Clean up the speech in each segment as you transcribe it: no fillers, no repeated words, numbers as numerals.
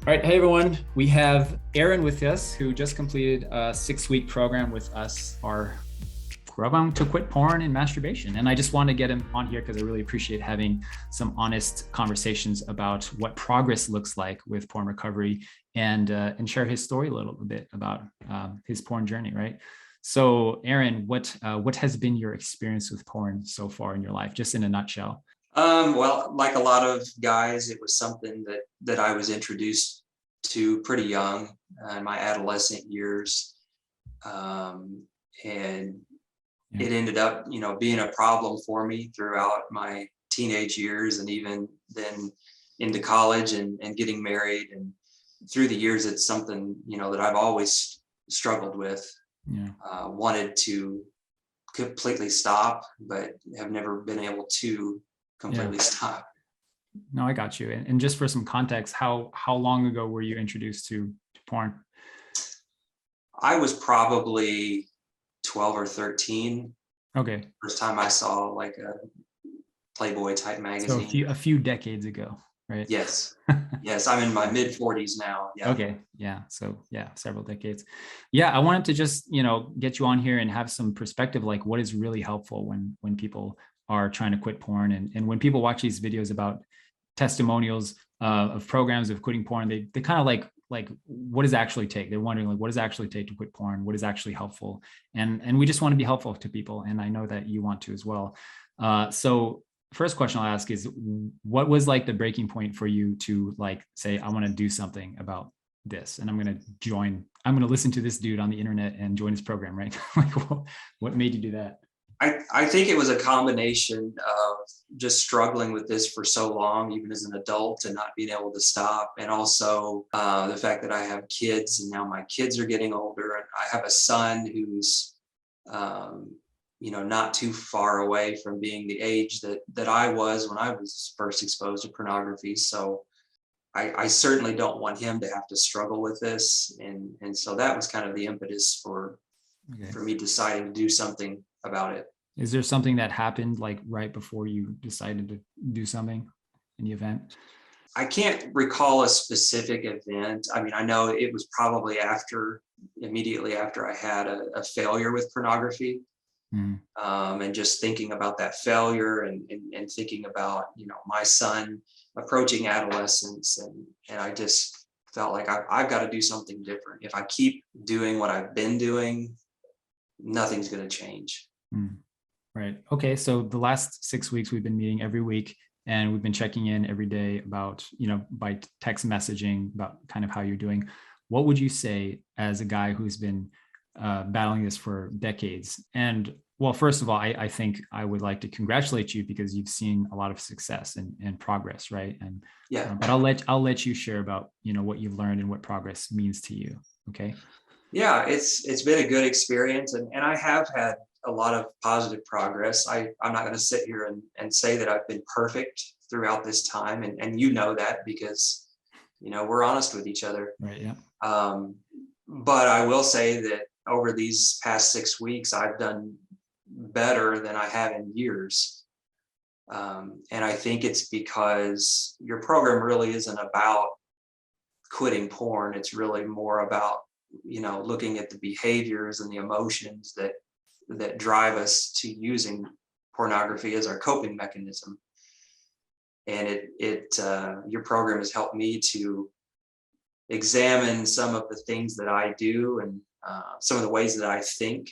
All right, hey everyone. We have Aaron with us, who just completed a 6-week program with us, our program to quit porn and masturbation. And I just want to get him on here because I really appreciate having some honest conversations about what progress looks like with porn recovery, and share his story a little bit about his porn journey, right? So, Aaron, what has been your experience with porn so far in your life, just in a nutshell? Well, like a lot of guys, it was something that I was introduced to pretty young, in my adolescent years. And it ended up, being a problem for me throughout my teenage years, and even then into college and getting married. And through the years, it's something, that I've always struggled with. Wanted to completely stop, but have never been able to completely stop. No, I got you. And just for some context, how long ago were you introduced to porn? I was probably 12 or 13. Okay. First time I saw like a Playboy type magazine. So a few decades ago, right? Yes. Yes, I'm in my mid 40s now. Yeah. Okay. Yeah. So yeah, several decades. Yeah, I wanted to just, get you on here and have some perspective, like what is really helpful when people are trying to quit porn, and when people watch these videos about testimonials of programs of quitting porn, they kind of like what does it actually take? They're wondering, like, what does it actually take to quit porn? What is actually helpful? And we just want to be helpful to people, and I know that you want to as well. So first question I'll ask is, what was like the breaking point for you to like say, I want to do something about this, and I'm going to listen to this dude on the internet and join his program, right? Like, what made you do that? I think it was a combination of just struggling with this for so long, even as an adult, and not being able to stop. And also the fact that I have kids, and now my kids are getting older, and I have a son who's, not too far away from being the age that I was when I was first exposed to pornography. So I certainly don't want him to have to struggle with this. And so that was kind of the impetus for me deciding to do something about it. Is there something that happened like right before you decided to do something in the event? I can't recall a specific event. I mean, I know it was probably immediately after I had a failure with pornography. And just thinking about that failure, and thinking about, my son approaching adolescence. And I just felt like I've got to do something different. If I keep doing what I've been doing, nothing's going to change. Right. Okay. So the last 6 weeks, we've been meeting every week, and we've been checking in every day about, by text messaging, about kind of how you're doing. What would you say as a guy who's been battling this for decades? And well, first of all, I think I would like to congratulate you, because you've seen a lot of success and progress, right? And but I'll let you share about, what you've learned and what progress means to you. Okay. Yeah, it's been a good experience, and I have had a lot of positive progress. I'm not going to sit here and say that I've been perfect throughout this time, and that because we're honest with each other. Right. Yeah. But I will say that over these past 6 weeks, I've done better than I have in years. And I think it's because your program really isn't about quitting porn. It's really more about, looking at the behaviors and the emotions that drive us to using pornography as our coping mechanism. And your program has helped me to examine some of the things that I do, and some of the ways that I think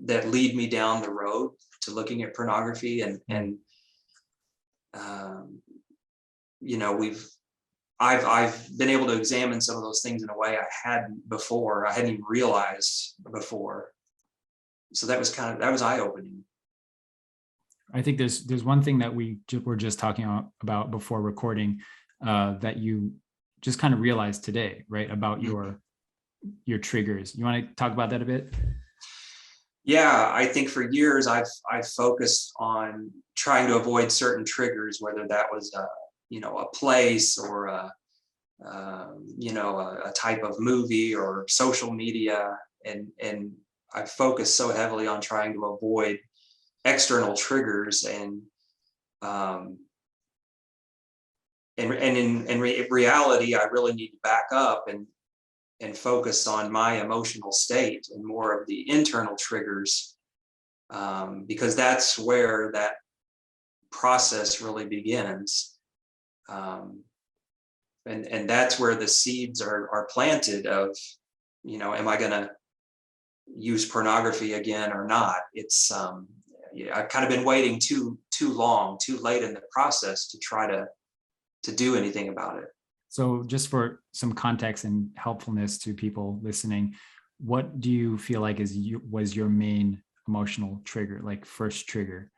that lead me down the road to looking at pornography. I've been able to examine some of those things in a way I hadn't even realized before. So that was eye-opening. I think there's one thing that we were just talking about before recording, that you just kind of realized today, right? About your triggers. You want to talk about that a bit? Yeah, I think for years I've focused on trying to avoid certain triggers, whether that was a place, or a type of movie or social media, and I focused so heavily on trying to avoid external triggers, and in reality, I really need to back up and focus on my emotional state and more of the internal triggers, because that's where that process really begins. And that's where the seeds are planted of, am I going to use pornography again or not? It's I've kind of been waiting too long, too late in the process to try to do anything about it. So just for some context and helpfulness to people listening, what do you feel like was your main emotional trigger, like first trigger?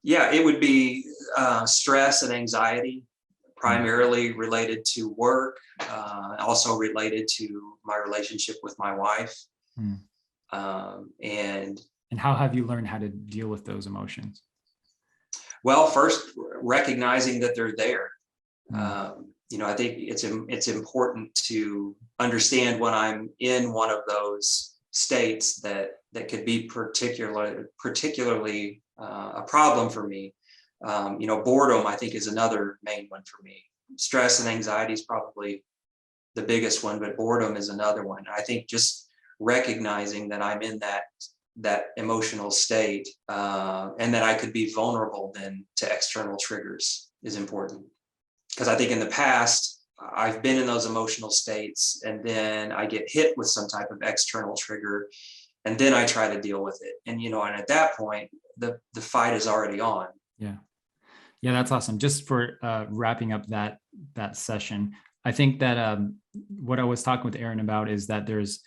Yeah, it would be stress and anxiety, primarily related to work, also related to my relationship with my wife. And how have you learned how to deal with those emotions? Well, first recognizing that they're there. I think it's important to understand when I'm in one of those states that could be particularly a problem for me. Boredom, I think, is another main one for me. Stress and anxiety is probably the biggest one, but boredom is another one. I think just recognizing that I'm in that emotional state, and that I could be vulnerable then to external triggers is important. Because I think in the past, I've been in those emotional states and then I get hit with some type of external trigger and then I try to deal with it. And, and at that point, the fight is already on. Yeah. Yeah, that's awesome. Just for wrapping up that session, I think that what I was talking with Aaron about is that there's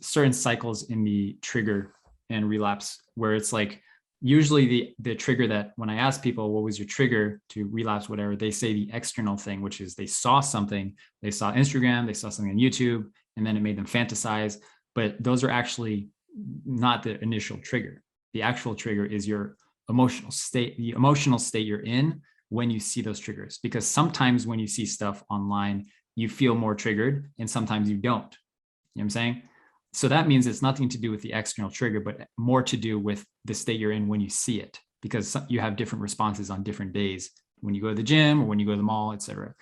certain cycles in the trigger and relapse where it's like, usually the trigger that when I ask people, what was your trigger to relapse, whatever, they say the external thing, which is they saw something, they saw Instagram, they saw something on YouTube, and then it made them fantasize. But those are actually not the initial trigger. The actual trigger is your emotional state, the emotional state you're in when you see those triggers. Because sometimes when you see stuff online, you feel more triggered and sometimes you don't. You know what I'm saying? So that means it's nothing to do with the external trigger, but more to do with the state you're in when you see it, because you have different responses on different days when you go to the gym or when you go to the mall, etc.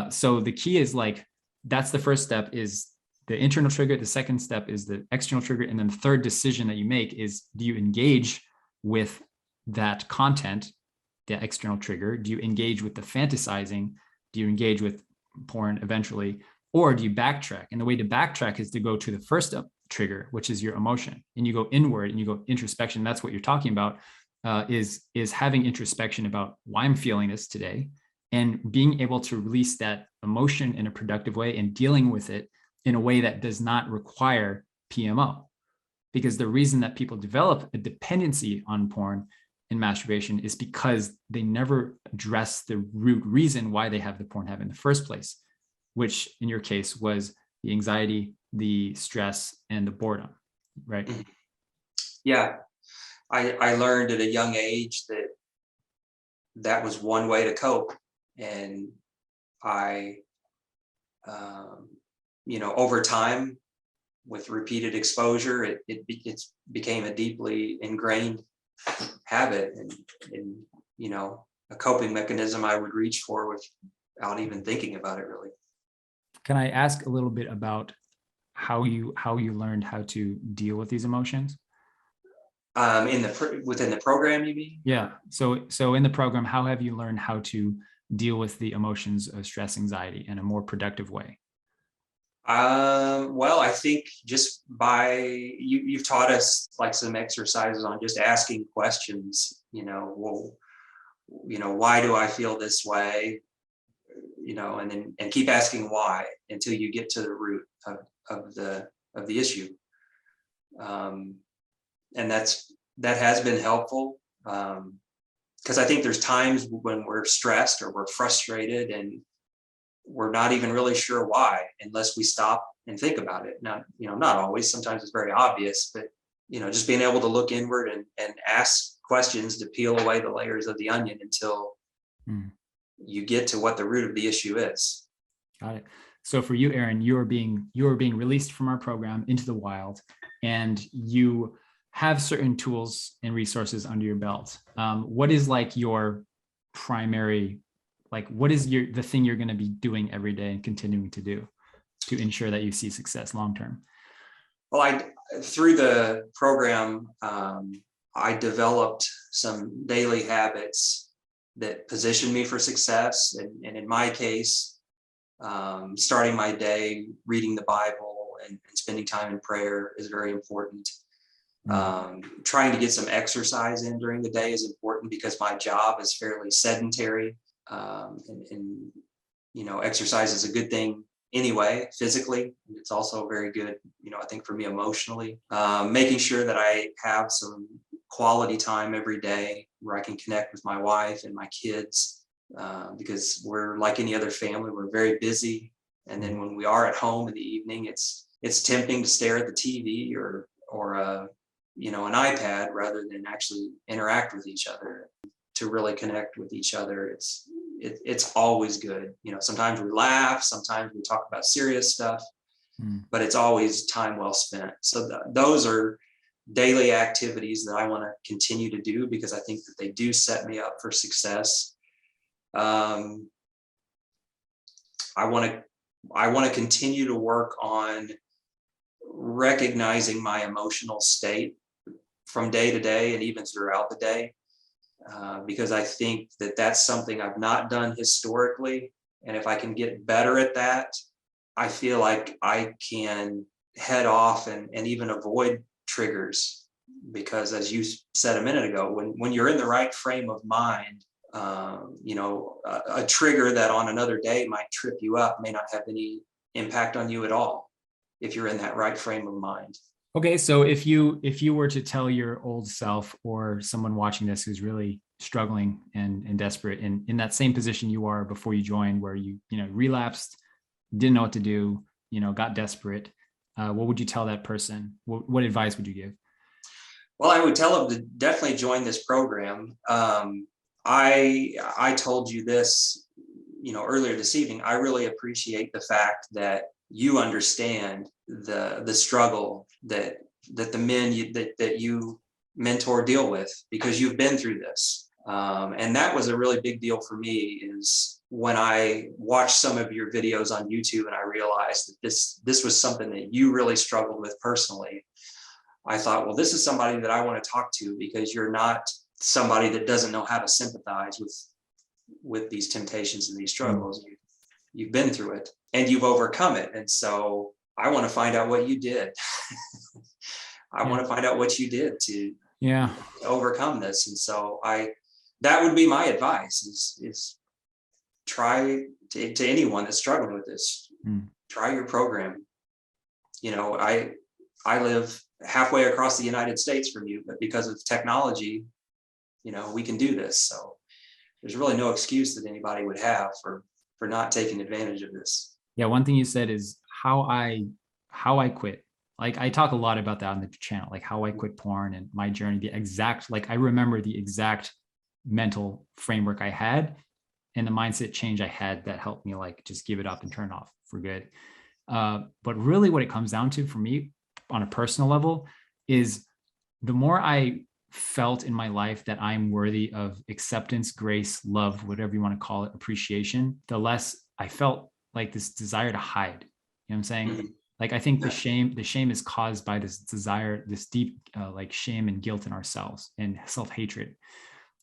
So the key is like, that's the first step is the internal trigger. The second step is the external trigger. And then the third decision that you make is, do you engage with that content, the external trigger? Do you engage with the fantasizing? Do you engage with porn eventually? Or do you backtrack? And the way to backtrack is to go to the first trigger, which is your emotion. And you go inward and you go introspection. That's what you're talking about, is having introspection about why I'm feeling this today and being able to release that emotion in a productive way and dealing with it in a way that does not require PMO. Because the reason that people develop a dependency on porn and masturbation is because they never address the root reason why they have the porn habit in the first place, which in your case was the anxiety, the stress, and the boredom, right? Yeah. I learned at a young age that was one way to cope. And I, over time, with repeated exposure, it became a deeply ingrained habit and a coping mechanism I would reach for without even thinking about it, really. Can I ask a little bit about how you learned how to deal with these emotions? Within the program, you mean? Yeah. So in the program, how have you learned how to deal with the emotions of stress, anxiety in a more productive way? Well, I think just by you've taught us like some exercises on just asking questions. Why do I feel this way? And keep asking why until you get to the root of the issue. And that has been helpful, because I think there's times when we're stressed or we're frustrated and we're not even really sure why, unless we stop and think about it. Not always. Sometimes it's very obvious, but just being able to look inward and ask questions to peel away the layers of the onion until you get to what the root of the issue is. Got it. So for you, Aaron, you are being released from our program into the wild, and you have certain tools and resources under your belt. What is like your primary like, what is the thing you're going to be doing every day and continuing to do to ensure that you see success long-term? Well, through the program, I developed some daily habits that position me for success. And in my case, starting my day reading the Bible and spending time in prayer is very important. Trying to get some exercise in during the day is important because my job is fairly sedentary. And exercise is a good thing anyway, physically. It's also very good, I think for me emotionally. Making sure that I have some quality time every day where I can connect with my wife and my kids, because we're like any other family, we're very busy. And then when we are at home in the evening, it's tempting to stare at the TV or an iPad rather than actually interact with each other, to really connect with each other. It's always good. Sometimes we laugh, sometimes we talk about serious stuff, but it's always time well spent. So those are daily activities that I want to continue to do because I think that they do set me up for success. I want to continue to work on recognizing my emotional state from day to day and even throughout the day. Because I think that that's something I've not done historically. And if I can get better at that, I feel like I can head off and even avoid triggers. Because as you said a minute ago, when you're in the right frame of mind, a trigger that on another day might trip you up may not have any impact on you at all if you're in that right frame of mind. Okay, so if you were to tell your old self or someone watching this who's really struggling and desperate and in that same position you are before you joined, where you relapsed, didn't know what to do, got desperate, what would you tell that person? What advice would you give? Well, I would tell them to definitely join this program. I told you this, earlier this evening. I really appreciate the fact that you understand the struggle that the men that you mentor deal with, because you've been through this. And that was a really big deal for me, is when I watched some of your videos on YouTube and I realized that this was something that you really struggled with personally. I thought, well, this is somebody that I want to talk to, because you're not somebody that doesn't know how to sympathize with these temptations and these struggles. You've been through it and you've overcome it. And so I want to find out what you did. I want to find out what you did to overcome this. And so that would be my advice is try to anyone that's struggling with this, try your program. I live halfway across the United States from you, but because of technology, we can do this. So there's really no excuse that anybody would have for not taking advantage of this. Yeah. One thing you said is how I quit. Like, I talk a lot about that on the channel, like how I quit porn and my journey, I remember the exact mental framework I had and the mindset change I had that helped me just give it up and turn off for good. But really what it comes down to for me on a personal level is the more I felt in my life that I'm worthy of acceptance, grace, love, whatever you want to call it, appreciation, the less I felt like this desire to hide. You know what I'm saying? Mm-hmm. Like, I think the shame is caused by this desire, this deep shame and guilt in ourselves and self-hatred.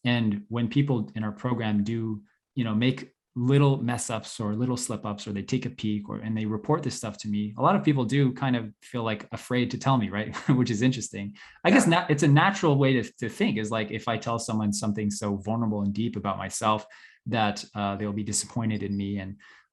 And when people in our program do, make little mess ups or little slip ups, or they take a peek and they report this stuff to me, a lot of people do kind of feel like afraid to tell me, right? Which is interesting. I guess it's a natural way to think, is like, if I tell someone something so vulnerable and deep about myself, that they'll be disappointed in me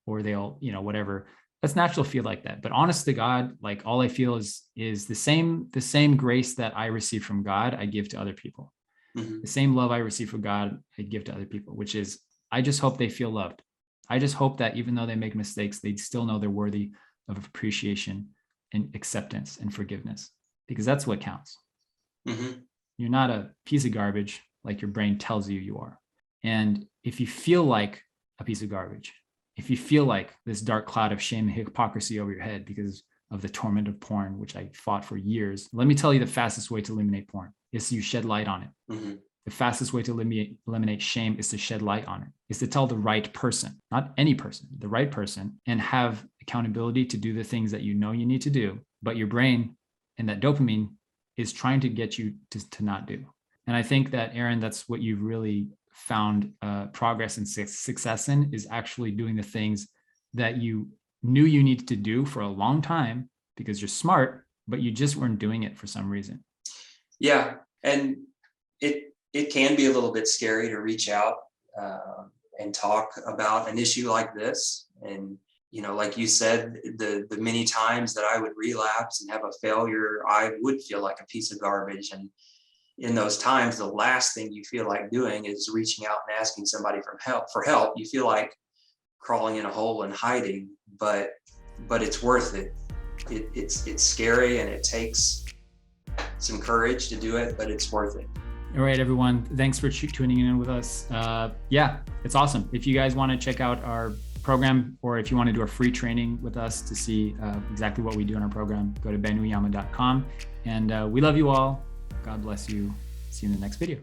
or they'll, whatever. That's natural to feel like that. But honest to God, like, all I feel is the same grace that I receive from God, I give to other people. Mm-hmm. The same love I receive from God, I give to other people, which is, I just hope they feel loved. I just hope that even though they make mistakes, they still know they're worthy of appreciation and acceptance and forgiveness, because that's what counts. Mm-hmm. You're not a piece of garbage like your brain tells you are. And if you feel like a piece of garbage, if you feel like this dark cloud of shame and hypocrisy over your head because of the torment of porn, which I fought for years, let me tell you the fastest way to eliminate porn is you shed light on it. Mm-hmm. the fastest way to eliminate shame is to shed light on it, is to tell the right person, not any person, the right person, and have accountability to do the things that you know you need to do, but your brain and that dopamine is trying to get you to not do. And I think that, Aaron, that's what you've really found progress and success in, is actually doing the things that you knew you needed to do for a long time because you're smart, but you just weren't doing it for some reason. Yeah. And it can be a little bit scary to reach out and talk about an issue like this. And, you know, like you said, the many times that I would relapse and have a failure, I would feel like a piece of garbage. And in those times, the last thing you feel like doing is reaching out and asking somebody for help. You feel like crawling in a hole and hiding, but it's worth it. It's scary and it takes some courage to do it, but it's worth it. All right, everyone. Thanks for tuning in with us. Yeah, it's awesome. If you guys want to check out our program, or if you want to do a free training with us to see exactly what we do in our program, go to benuyama.com. And we love you all. God bless you. See you in the next video.